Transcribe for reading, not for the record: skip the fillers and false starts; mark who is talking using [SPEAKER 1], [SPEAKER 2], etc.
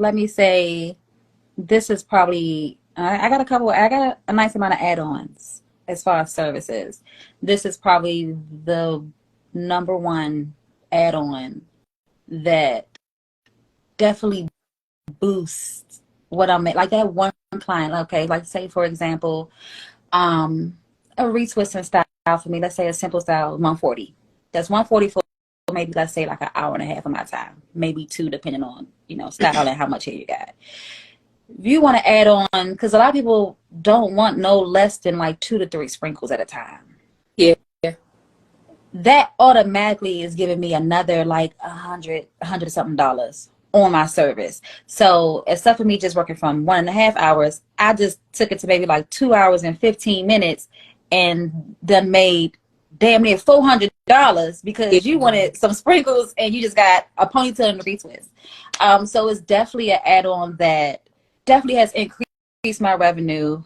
[SPEAKER 1] let me say this is probably I got a nice amount of add-ons as far as services. This is probably the number one add-on that definitely boosts what I'm like that one client. Okay, like say for example, a retwisting style for me. Let's say a simple style 140. That's 140 for maybe let's say like an hour and a half of my time, maybe two, depending on style and how much hair you got. If you want to add on, because a lot of people don't want no less than like 2 to 3 sprinkles at a time.
[SPEAKER 2] Yeah.
[SPEAKER 1] That automatically is giving me another like a hundred something dollars on my service. So instead of me just working from 1.5 hours, I just took it to maybe like 2 hours and 15 minutes and then made damn near $400 because you wanted some sprinkles and you just got a ponytail and a retwist. So it's definitely an add-on that definitely has increased my revenue.